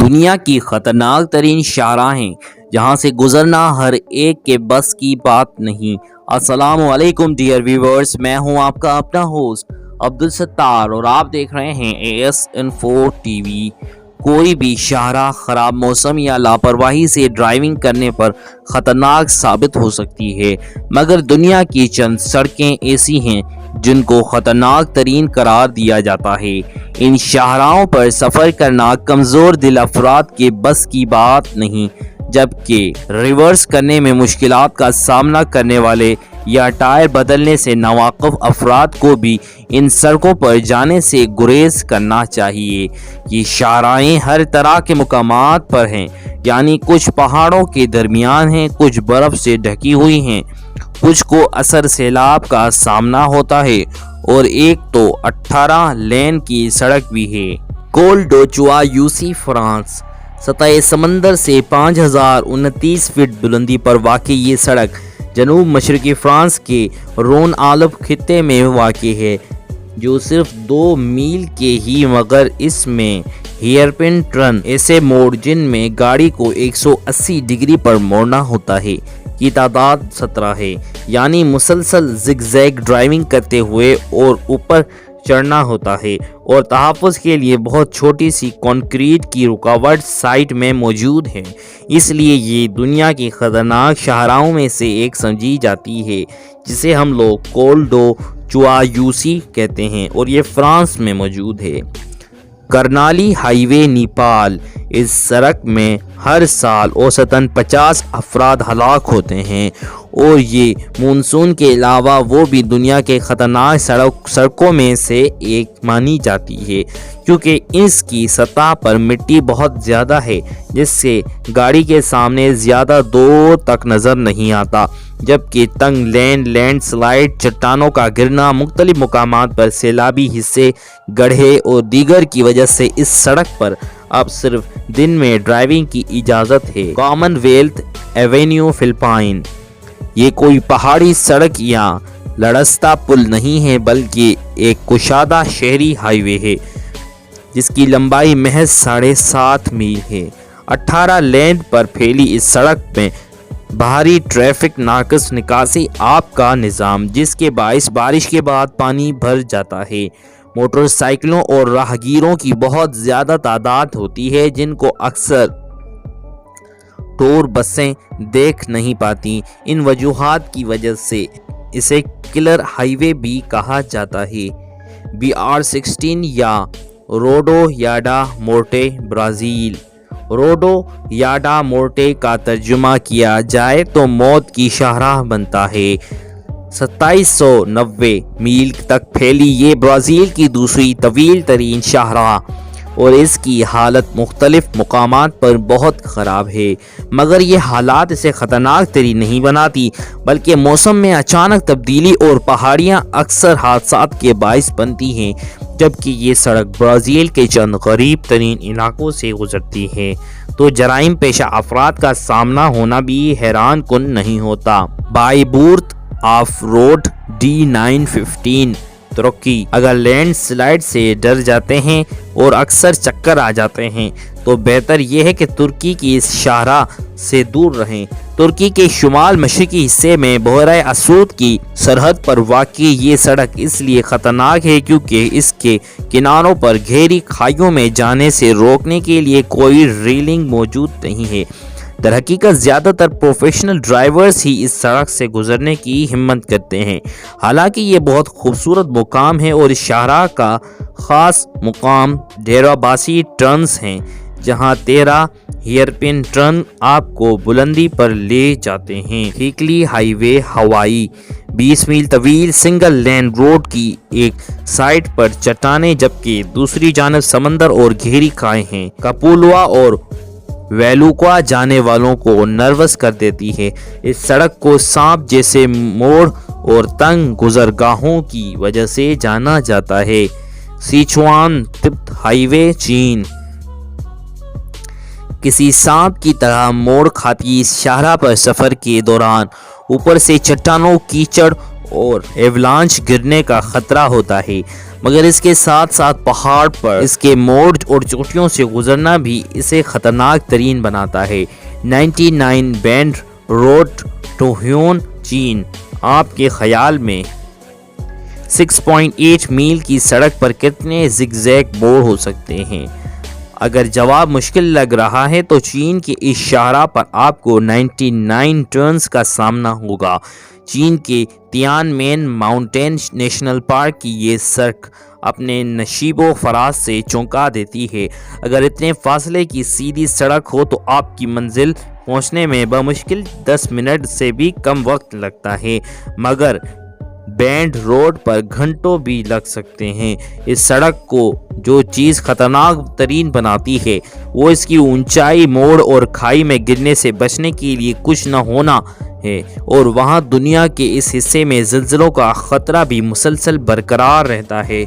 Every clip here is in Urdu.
دنیا کی خطرناک ترین شاہراہ ہیں جہاں سے گزرنا ہر ایک کے بس کی بات نہیں۔ السلام علیکم ڈیئر ویورز، میں ہوں آپ کا اپنا ہوسٹ عبدالستار اور آپ دیکھ رہے ہیں AS-Info ٹی وی۔ کوئی بھی شاہراہ خراب موسم یا لاپرواہی سے ڈرائیونگ کرنے پر خطرناک ثابت ہو سکتی ہے، مگر دنیا کی چند سڑکیں ایسی ہیں جن کو خطرناک ترین قرار دیا جاتا ہے۔ ان شاہراہوں پر سفر کرنا کمزور دل افراد کے بس کی بات نہیں، جبکہ ریورس کرنے میں مشکلات کا سامنا کرنے والے یا ٹائر بدلنے سے ناواقف افراد کو بھی ان سڑکوں پر جانے سے گریز کرنا چاہیے۔ یہ شاہراہیں ہر طرح کے مقامات پر ہیں، یعنی کچھ پہاڑوں کے درمیان ہیں، کچھ برف سے ڈھکی ہوئی ہیں، کچھ کو اثر سیلاب کا سامنا ہوتا ہے اور ایک تو 18 لین کی سڑک بھی ہے۔ کول ڈو چوائس فرانس۔ سطح سمندر سے 5029 فٹ بلندی پر واقع یہ سڑک جنوب مشرقی فرانس کے رون آلپ خطے میں واقع ہے، جو صرف 2 میل کے ہی، مگر اس میں ہیئر-پن ٹرن ایسے موڑ جن میں گاڑی کو 180 ڈگری پر موڑنا ہوتا ہے کی تعداد 17 ہے، یعنی مسلسل زگ زیگ ڈرائیونگ کرتے ہوئے اور اوپر چڑھنا ہوتا ہے، اور تحفظ کے لیے بہت چھوٹی سی کنکریٹ کی رکاوٹ سائٹ میں موجود ہے۔ اس لیے یہ دنیا کی خطرناک شاہراہوں میں سے ایک سمجھی جاتی ہے، جسے ہم لوگ کول ڈو چوائس کہتے ہیں، اور یہ فرانس میں موجود ہے۔ کرنالی ہائی وے نیپال۔ اس سڑک میں ہر سال اوسطاً 50 افراد ہلاک ہوتے ہیں، اور یہ مونسون کے علاوہ وہ بھی دنیا کے خطرناک سڑکوں میں سے ایک مانی جاتی ہے، کیونکہ اس کی سطح پر مٹی بہت زیادہ ہے جس سے گاڑی کے سامنے زیادہ دور تک نظر نہیں آتا، جبکہ تنگ لینڈ سلائڈ، چٹانوں کا گرنا، مختلف مقامات پر سیلابی حصے، گڑھے اور دیگر کی وجہ سے اس سڑک پر اب صرف دن میں ڈرائیونگ کی اجازت ہے۔ Common wealth avenue Philippines. یہ کوئی پہاڑی سڑک یا لڑستہ پل نہیں ہے، بلکہ ایک کشادہ شہری ہائی وے ہے جس کی لمبائی محض 7.5 میل ہے۔ 18 لین پر پھیلی اس سڑک میں بھاری ٹریفک ناقص نکاسی آب کا نظام، جس کے باعث بارش کے بعد پانی بھر جاتا ہے۔ موٹر سائیکلوں اور راہگیروں کی بہت زیادہ تعداد ہوتی ہے، جن کو اکثر ٹور بسیں دیکھ نہیں پاتی۔ ان وجوہات کی وجہ سے اسے کلر ہائی وے بھی کہا جاتا ہے۔ BR-16 یا روڈو یاڈا مورٹے، برازیل۔ روڈو یاڈا مورٹے کا ترجمہ کیا جائے تو موت کی شاہراہ بنتا ہے۔ 2790 میل تک پھیلی یہ برازیل کی دوسری طویل ترین شاہراہ، اور اس کی حالت مختلف مقامات پر بہت خراب ہے، مگر یہ حالات اسے خطرناک ترین نہیں بناتی، بلکہ موسم میں اچانک تبدیلی اور پہاڑیاں اکثر حادثات کے باعث بنتی ہیں، جبکہ یہ سڑک برازیل کے چند غریب ترین علاقوں سے گزرتی ہے، تو جرائم پیشہ افراد کا سامنا ہونا بھی حیران کن نہیں ہوتا۔ بائیبورت آف روڈ D915 ترکی۔ اگر لینڈ سلائڈ سے ڈر جاتے ہیں اور اکثر چکر آ جاتے ہیں تو بہتر یہ ہے کہ ترکی کی اس شاہراہ سے دور رہیں۔ ترکی کے شمال مشرقی حصے میں بحیرہ اسود کی سرحد پر واقع یہ سڑک اس لیے خطرناک ہے کیونکہ اس کے کناروں پر گہری کھائیوں میں جانے سے روکنے کے لیے کوئی ریلنگ موجود نہیں ہے۔ در حقیقت زیادہ تر پروفیشنل ڈرائیورز ہی اس سڑک سے گزرنے کی ہمت کرتے ہیں، حالانکہ یہ بہت خوبصورت مقام ہے، اور اس شاہراہ کا خاص مقام ڈیرہ باسی ٹرنز ہیں، جہاں 13 ہیئر-پن ٹرن آپ کو بلندی پر لے جاتے ہیں۔ ہیکلی ہائی وے، ہوائی۔ 20 میل طویل سنگل لین روڈ کی ایک سائٹ پر چٹانیں، جبکہ دوسری جانب سمندر اور گہری کھائیں ہیں۔ کپولوا اور ویلوکوا جانے والوں کو نروس کر دیتی ہے۔ اس سڑک کو سانپ جیسے موڑ اور تنگ گزرگاہوں کی وجہ سے جانا جاتا ہے۔ سیچوان تبت ہائی وے، چین۔ کسی سانپ کی طرح موڑ کھاتی اس شاہراہ پر سفر کے دوران اوپر سے چٹانوں، کیچڑ اور ایولانچ گرنے کا خطرہ ہوتا ہے۔ مگر اس کے ساتھ ساتھ پہاڑ پر اس کے موڑ اور چوٹیوں سے گزرنا بھی اسے خطرناک ترین بناتا ہے۔ 99 بینڈ روڈ ٹو ہیون، چین۔ آپ کے خیال میں 6.8 میل کی سڑک پر کتنے زگ زیگ موڑ ہو سکتے ہیں؟ اگر جواب مشکل لگ رہا ہے تو چین کے اس شاہراہ پر آپ کو 99 ٹرنز کا سامنا ہوگا۔ چین کے تیان مین ماؤنٹین نیشنل پارک کی یہ سڑک اپنے نشیب و فراز سے چونکا دیتی ہے۔ اگر اتنے فاصلے کی سیدھی سڑک ہو تو آپ کی منزل پہنچنے میں بمشکل 10 منٹ سے بھی کم وقت لگتا ہے، مگر بینڈ روڈ پر گھنٹوں بھی لگ سکتے ہیں۔ اس سڑک کو جو چیز خطرناک ترین بناتی ہے وہ اس کی اونچائی، موڑ اور کھائی میں گرنے سے بچنے کے لیے کچھ نہ ہونا ہے، اور وہاں دنیا کے اس حصے میں زلزلوں کا خطرہ بھی مسلسل برقرار رہتا ہے۔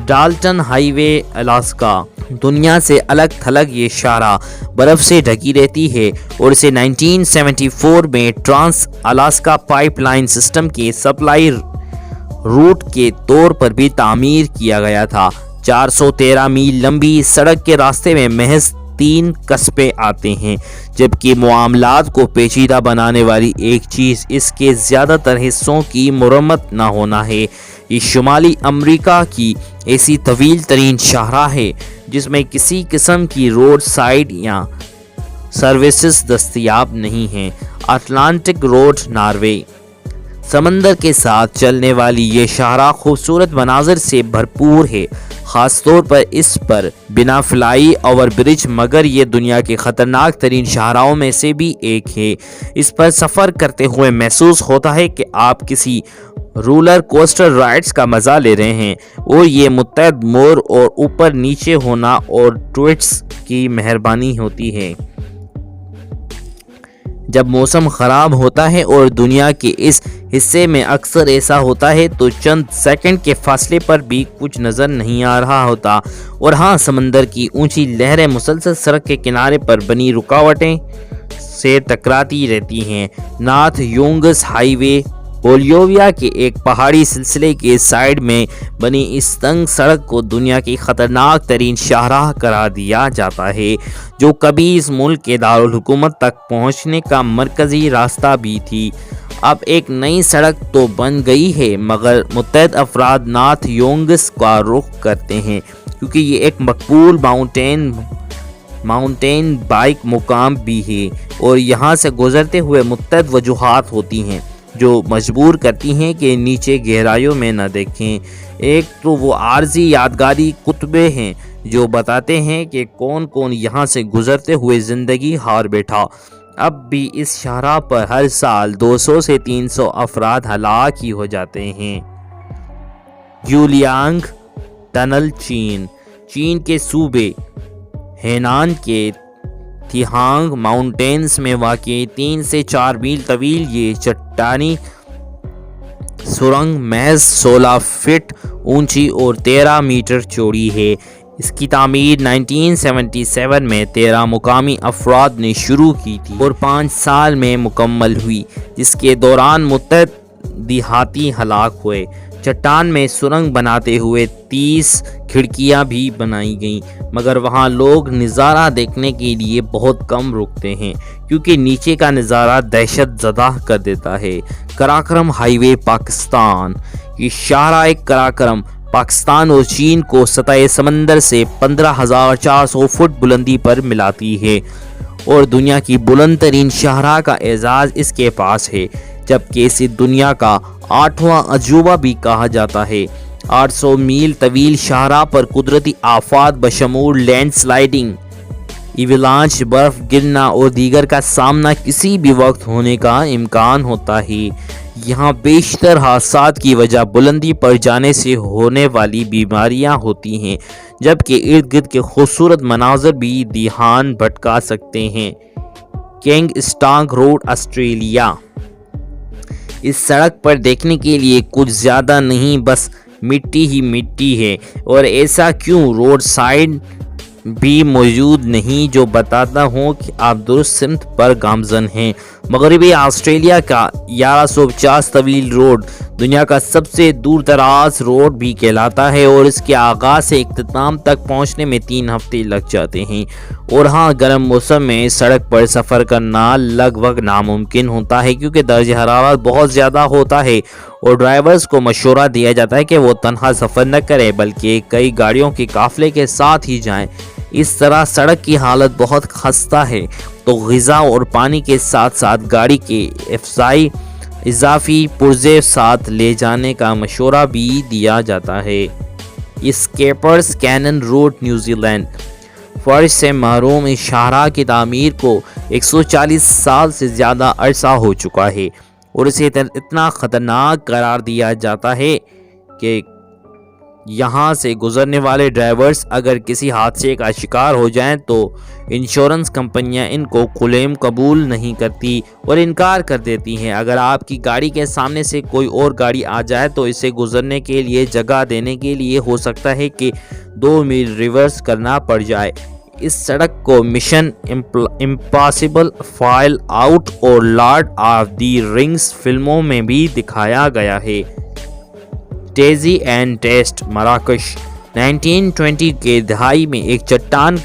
ڈالٹن ہائی وے، الاسکا۔ دنیا سے الگ تھلگ یہ شاہراہ برف سے ڈھکی رہتی ہے اور اسے 1974 میں trans Alaska pipeline system کے سپلائی روٹ کے طور پر بھی تعمیر کیا گیا تھا۔ 413 میل لمبی سڑک کے راستے میں محض 3 قصبے آتے ہیں، جبکہ معاملات کو پیچیدہ بنانے والی ایک چیز اس کے زیادہ تر حصوں کی مرمت نہ ہونا ہے۔ یہ شمالی امریکہ کی ایسی طویل ترین شاہراہ ہے جس میں کسی قسم کی روڈ سائڈ یا سروسز دستیاب نہیں ہیں۔ Atlantic road, Norway. سمندر کے ساتھ چلنے والی یہ شاہراہ خوبصورت مناظر سے بھرپور ہے، خاص طور پر اس پر بنا فلائی اوور برج، مگر یہ دنیا کے خطرناک ترین شاہراہوں میں سے بھی ایک ہے۔ اس پر سفر کرتے ہوئے محسوس ہوتا ہے کہ آپ کسی رولر کوسٹر رائڈز کا مزہ لے رہے ہیں، اور یہ متعدد موڑ اور اوپر نیچے ہونا اور ٹوئسٹس کی مہربانی ہوتی ہے۔ جب موسم خراب ہوتا ہے اور دنیا کے اس حصے میں اکثر ایسا ہوتا ہے تو چند سیکنڈ کے فاصلے پر بھی کچھ نظر نہیں آ رہا ہوتا، اور ہاں، سمندر کی اونچی لہریں مسلسل سڑک کے کنارے پر بنی رکاوٹیں سے ٹکراتی رہتی ہیں۔ نارتھ یونگس ہائی وے، بولیویا کے ایک پہاڑی سلسلے کے سائڈ میں بنی اس تنگ سڑک کو دنیا کی خطرناک ترین شاہراہ قرار دیا جاتا ہے، جو کبھی اس ملک کے دارالحکومت تک پہنچنے کا مرکزی راستہ بھی تھی۔ اب ایک نئی سڑک تو بن گئی ہے، مگر متعدد افراد نارتھ یونگس کا رخ کرتے ہیں کیونکہ یہ ایک مقبول ماؤنٹین بائیک مقام بھی ہے، اور یہاں سے گزرتے ہوئے متعدد وجوہات ہوتی ہیں جو مجبور کرتی ہیں کہ نیچے گہرائیوں میں نہ دیکھیں۔ ایک تو وہ عارضی یادگاری کتبے ہیں جو بتاتے ہیں کہ کون کون یہاں سے گزرتے ہوئے زندگی ہار بیٹھا۔ اب بھی اس شاہراہ پر ہر سال 200 سے 300 افراد ہلاک ہی ہو جاتے ہیں۔ یولیانگ ٹنل، چین۔ چین کے صوبے ہینان کے تھیہانگ ماؤنٹینز میں واقع 3 سے 4 میل طویل یہ چٹانی سرنگ محض 16 فٹ اونچی اور 13 میٹر چوڑی ہے۔ اس کی تعمیر 1977 میں 13 مقامی افراد نے شروع کی تھی اور 5 سال میں مکمل ہوئی، جس کے دوران متعدد دیہاتی ہلاک ہوئے۔ چٹان میں سرنگ بناتے ہوئے 30 کھڑکیاں بھی بنائی گئیں، مگر وہاں لوگ نظارہ دیکھنے کے لیے بہت کم رکتے ہیں کیونکہ نیچے کا نظارہ دہشت زدہ کر دیتا ہے۔ قراقرم ہائی وے، پاکستان۔ یہ شاہراہ قراقرم پاکستان اور چین کو سطح سمندر سے 15,400 فٹ بلندی پر ملاتی ہے، اور دنیا کی بلند ترین شاہراہ کا اعزاز اس کے پاس ہے، جبکہ اسے دنیا کا 8واں عجوبہ بھی کہا جاتا ہے۔ 800 میل طویل شاہراہ پر قدرتی آفات بشمول لینڈ سلائڈنگ، ایولانچ، برف گرنا اور دیگر کا سامنا کسی بھی وقت ہونے کا امکان ہوتا ہے۔ یہاں بیشتر حادثات کی وجہ بلندی پر جانے سے ہونے والی بیماریاں ہوتی ہیں، جبکہ ارد گرد کے خوبصورت مناظر بھی دھیان بھٹکا سکتے ہیں۔ کنگ اسٹانگ روڈ، آسٹریلیا۔ اس سڑک پر دیکھنے کے لیے کچھ زیادہ نہیں، بس مٹی ہی مٹی ہے، اور ایسا کیوں؟ روڈ سائڈ بھی موجود نہیں جو بتاتا ہوں کہ آپ درست سمت پر گامزن ہیں۔ مغربی آسٹریلیا کا 1150 طویل روڈ دنیا کا سب سے دور دراز روڈ بھی کہلاتا ہے اور اس کے آغاز سے اختتام تک پہنچنے میں 3 ہفتے لگ جاتے ہیں، اور ہاں گرم موسم میں سڑک پر سفر کرنا لگ بھگ ناممکن ہوتا ہے کیونکہ درجہ حرارت بہت زیادہ ہوتا ہے اور ڈرائیورز کو مشورہ دیا جاتا ہے کہ وہ تنہا سفر نہ کریں بلکہ کئی گاڑیوں کے قافلے کے ساتھ ہی جائیں۔ اس طرح سڑک کی حالت بہت خستہ ہے تو غذا اور پانی کے ساتھ ساتھ گاڑی کے اضافی پرزے ساتھ لے جانے کا مشورہ بھی دیا جاتا ہے۔ اسکیپرز کینن روڈ نیوزی لینڈ فرش سے محروم اس شاہراہ کی تعمیر کو 140 سال سے زیادہ عرصہ ہو چکا ہے اور اسے اتنا خطرناک قرار دیا جاتا ہے کہ یہاں سے گزرنے والے ڈرائیورز اگر کسی حادثے کا شکار ہو جائیں تو انشورنس کمپنیاں ان کو کلیم قبول نہیں کرتی اور انکار کر دیتی ہیں۔ اگر آپ کی گاڑی کے سامنے سے کوئی اور گاڑی آ جائے تو اسے گزرنے کے لیے جگہ دینے کے لیے ہو سکتا ہے کہ 2 میل ریورس کرنا پڑ جائے۔ اس سڑک کو مشن امپاسبل، فال آؤٹ اور لارڈ آف دی رنگز فلموں میں بھی دکھایا گیا ہے۔ ٹیزی اینڈ ٹیسٹ مراکش 1920 کے دہائی میں ایک چٹان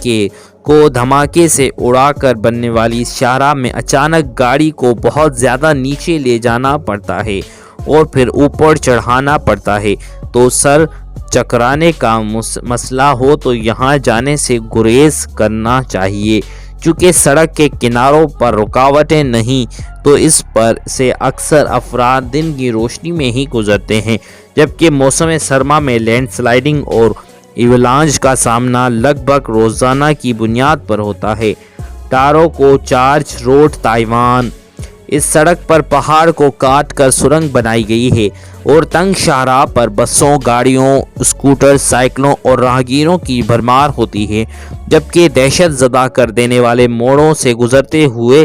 کو دھماکے سے اڑا کر بننے والی اس شاہراہ میں اچانک گاڑی کو بہت زیادہ نیچے لے جانا پڑتا ہے اور پھر اوپر چڑھانا پڑتا ہے تو سر چکرانے کا مسئلہ ہو تو یہاں جانے سے گریز کرنا چاہیے۔ چونکہ سڑک کے کناروں پر رکاوٹیں نہیں تو اس پر سے اکثر افراد دن کی روشنی میں ہی گزرتے ہیں، جبکہ موسم سرما میں لینڈ سلائڈنگ اور ایولانچ کا سامنا لگ بھگ روزانہ کی بنیاد پر ہوتا ہے۔ ٹارو کو چارج روڈ تائیوان اس سڑک پر پہاڑ کو کاٹ کر سرنگ بنائی گئی ہے اور تنگ شاہراہ پر بسوں، گاڑیوں، اسکوٹر، سائیکلوں اور راہگیروں کی بھرمار ہوتی ہے، جبکہ دہشت زدہ کر دینے والے موڑوں سے گزرتے ہوئے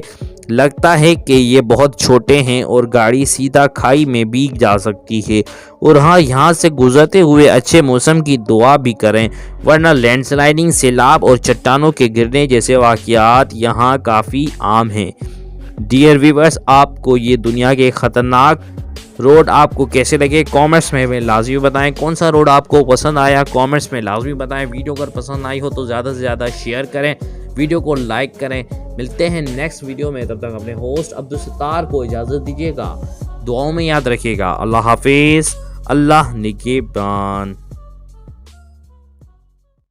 لگتا ہے کہ یہ بہت چھوٹے ہیں اور گاڑی سیدھا کھائی میں بھی جا سکتی ہے۔ اور ہاں یہاں سے گزرتے ہوئے اچھے موسم کی دعا بھی کریں ورنہ لینڈ سلائڈنگ، سیلاب اور چٹانوں کے گرنے جیسے واقعات یہاں کافی عام ہیں۔ ڈیئر ویورز، آپ کو یہ دنیا کے خطرناک روڈ آپ کو کیسے لگے کامنٹس میں لازمی بتائیں۔ کون سا روڈ آپ کو پسند آیا کامنٹس میں لازمی بتائیں۔ ویڈیو اگر پسند آئی ہو تو زیادہ سے زیادہ شیئر کریں، ویڈیو کو لائک کریں۔ ملتے ہیں نیکسٹ ویڈیو میں، تب تک اپنے ہوسٹ عبدالستار کو اجازت دیجیے گا، دعاؤں میں یاد رکھیے گا۔ اللہ حافظ، اللہ نگہبان۔